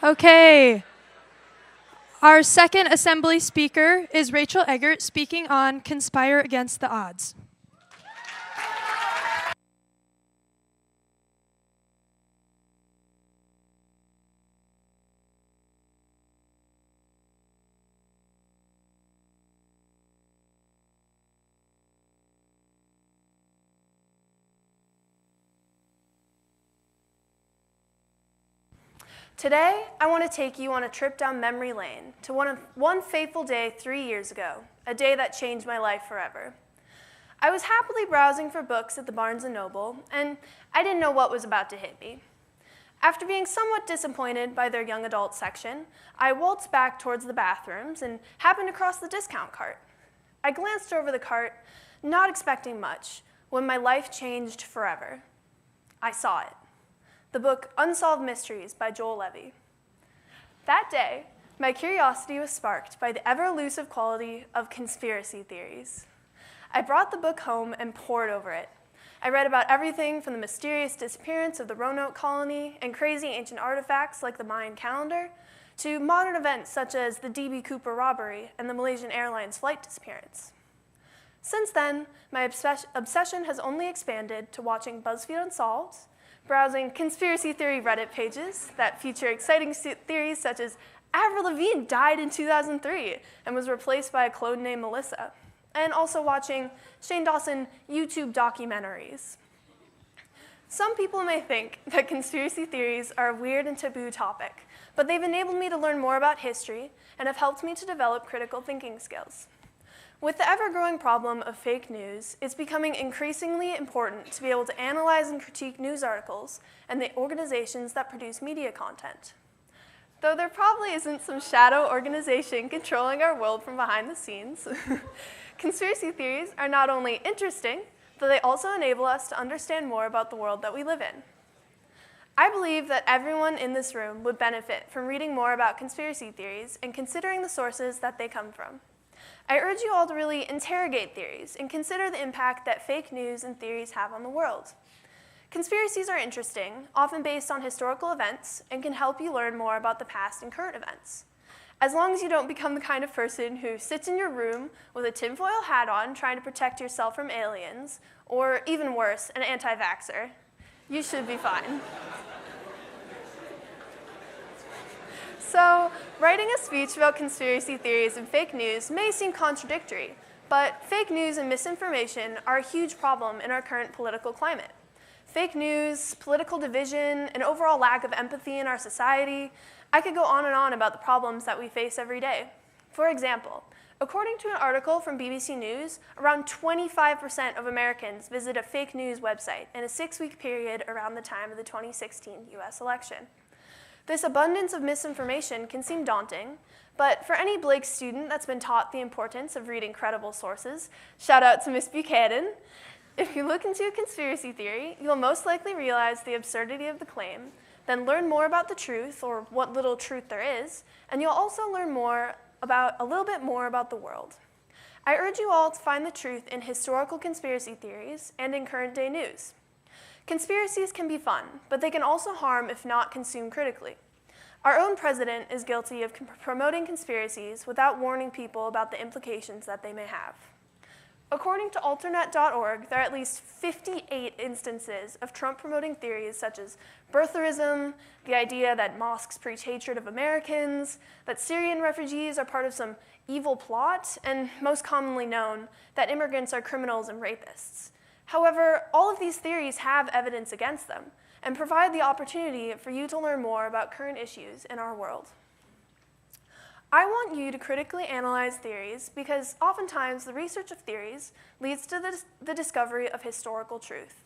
Okay. Our second assembly speaker is Rachel Eggert, speaking on Conspire Against the Odds. Today, I want to take you on a trip down memory lane to one fateful day 3 years ago, a day that changed my life forever. I was happily browsing for books at the Barnes & Noble, and I didn't know what was about to hit me. After being somewhat disappointed by their young adult section, I waltzed back towards the bathrooms and happened across the discount cart. I glanced over the cart, not expecting much, when my life changed forever. I saw it. The book Unsolved Mysteries by Joel Levy. That day, my curiosity was sparked by the ever-elusive quality of conspiracy theories. I brought the book home and pored over it. I read about everything from the mysterious disappearance of the Roanoke colony and crazy ancient artifacts like the Mayan calendar, to modern events such as the D.B. Cooper robbery and the Malaysian Airlines flight disappearance. Since then, my obsession has only expanded to watching BuzzFeed Unsolved, browsing conspiracy theory Reddit pages that feature exciting theories such as Avril Lavigne died in 2003 and was replaced by a clone named Melissa, and also watching Shane Dawson YouTube documentaries. Some people may think that conspiracy theories are a weird and taboo topic, but they've enabled me to learn more about history and have helped me to develop critical thinking skills. With the ever-growing problem of fake news, it's becoming increasingly important to be able to analyze and critique news articles and the organizations that produce media content. Though there probably isn't some shadow organization controlling our world from behind the scenes, conspiracy theories are not only interesting, but they also enable us to understand more about the world that we live in. I believe that everyone in this room would benefit from reading more about conspiracy theories and considering the sources that they come from. I urge you all to really interrogate theories and consider the impact that fake news and theories have on the world. Conspiracies are interesting, often based on historical events, and can help you learn more about the past and current events. As long as you don't become the kind of person who sits in your room with a tinfoil hat on trying to protect yourself from aliens, or even worse, an anti-vaxxer, you should be fine. So, writing a speech about conspiracy theories and fake news may seem contradictory, but fake news and misinformation are a huge problem in our current political climate. Fake news, political division, and overall lack of empathy in our society, I could go on and on about the problems that we face every day. For example, according to an article from BBC News, around 25% of Americans visit a fake news website in a 6-week period around the time of the 2016 US election. This abundance of misinformation can seem daunting, but for any Blake student that's been taught the importance of reading credible sources, shout out to Miss Buchanan, if you look into a conspiracy theory, you'll most likely realize the absurdity of the claim, then learn more about the truth, or what little truth there is, and you'll also learn a little bit more about the world. I urge you all to find the truth in historical conspiracy theories and in current day news. Conspiracies can be fun, but they can also harm if not consumed critically. Our own president is guilty of promoting conspiracies without warning people about the implications that they may have. According to Alternet.org, there are at least 58 instances of Trump promoting theories such as birtherism, the idea that mosques preach hatred of Americans, that Syrian refugees are part of some evil plot, and most commonly known, that immigrants are criminals and rapists. However, all of these theories have evidence against them and provide the opportunity for you to learn more about current issues in our world. I want you to critically analyze theories because oftentimes the research of theories leads to the discovery of historical truth.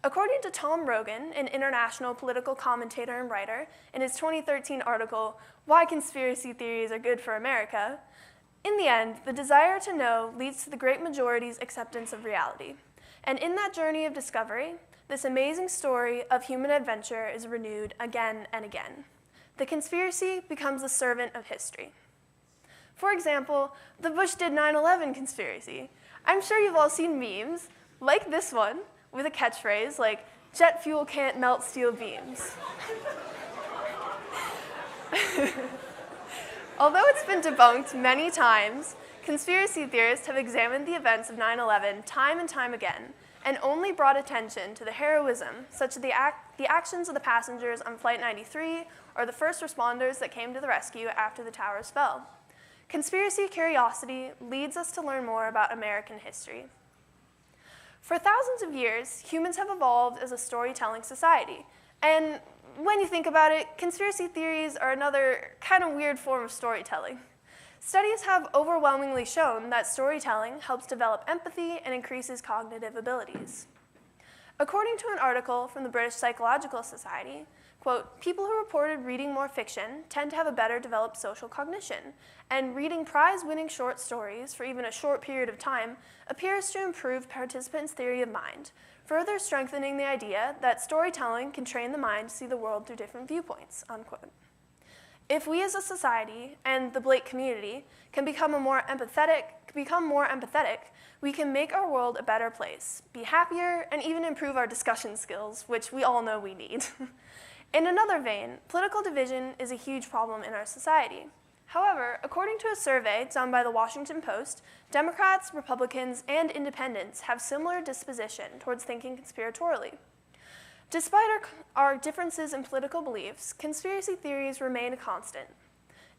According to Tom Rogan, an international political commentator and writer, in his 2013 article, Why Conspiracy Theories Are Good for America, in the end, the desire to know leads to the great majority's acceptance of reality. And in that journey of discovery, this amazing story of human adventure is renewed again and again. The conspiracy becomes the servant of history. For example, the Bush did 9/11 conspiracy. I'm sure you've all seen memes, like this one, with a catchphrase like, "Jet fuel can't melt steel beams." Although it's been debunked many times, conspiracy theorists have examined the events of 9/11 time and time again, and only brought attention to the heroism, such as the actions of the passengers on Flight 93 or the first responders that came to the rescue after the towers fell. Conspiracy curiosity leads us to learn more about American history. For thousands of years, humans have evolved as a storytelling society, and when you think about it, conspiracy theories are another kind of weird form of storytelling. Studies have overwhelmingly shown that storytelling helps develop empathy and increases cognitive abilities. According to an article from the British Psychological Society, quote, people who reported reading more fiction tend to have a better developed social cognition, and reading prize-winning short stories for even a short period of time appears to improve participants' theory of mind, further strengthening the idea that storytelling can train the mind to see the world through different viewpoints, unquote. If we as a society and the Blake community can become more empathetic, we can make our world a better place, be happier, and even improve our discussion skills, which we all know we need. In another vein, political division is a huge problem in our society. However, according to a survey done by the Washington Post, Democrats, Republicans, and independents have similar disposition towards thinking conspiratorially. Despite our differences in political beliefs, conspiracy theories remain a constant.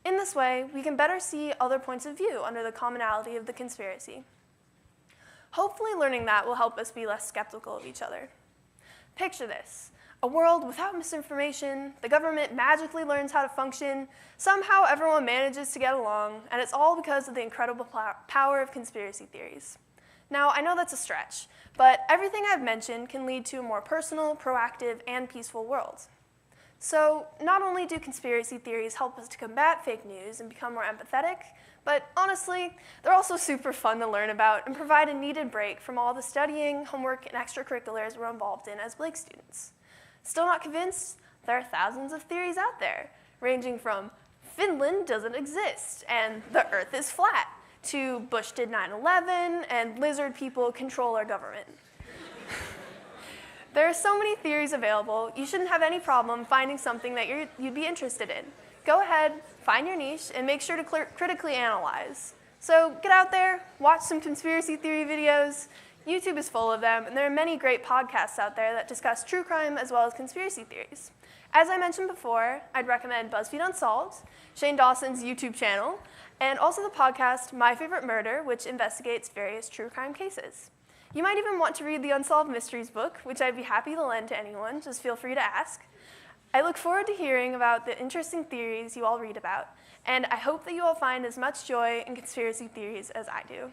In this way, we can better see other points of view under the commonality of the conspiracy. Hopefully, learning that will help us be less skeptical of each other. Picture this. A world without misinformation, the government magically learns how to function, somehow everyone manages to get along, and it's all because of the incredible power of conspiracy theories. Now, I know that's a stretch, but everything I've mentioned can lead to a more personal, proactive, and peaceful world. So, not only do conspiracy theories help us to combat fake news and become more empathetic, but honestly, they're also super fun to learn about and provide a needed break from all the studying, homework, and extracurriculars we're involved in as Blake students. Still not convinced? There are thousands of theories out there, ranging from Finland doesn't exist and the Earth is flat, to Bush did 9/11 and lizard people control our government. There are so many theories available, you shouldn't have any problem finding something that you'd be interested in. Go ahead, find your niche, and make sure to critically analyze. So get out there, watch some conspiracy theory videos. YouTube is full of them, and there are many great podcasts out there that discuss true crime as well as conspiracy theories. As I mentioned before, I'd recommend BuzzFeed Unsolved, Shane Dawson's YouTube channel, and also the podcast My Favorite Murder, which investigates various true crime cases. You might even want to read the Unsolved Mysteries book, which I'd be happy to lend to anyone, just feel free to ask. I look forward to hearing about the interesting theories you all read about, and I hope that you all find as much joy in conspiracy theories as I do.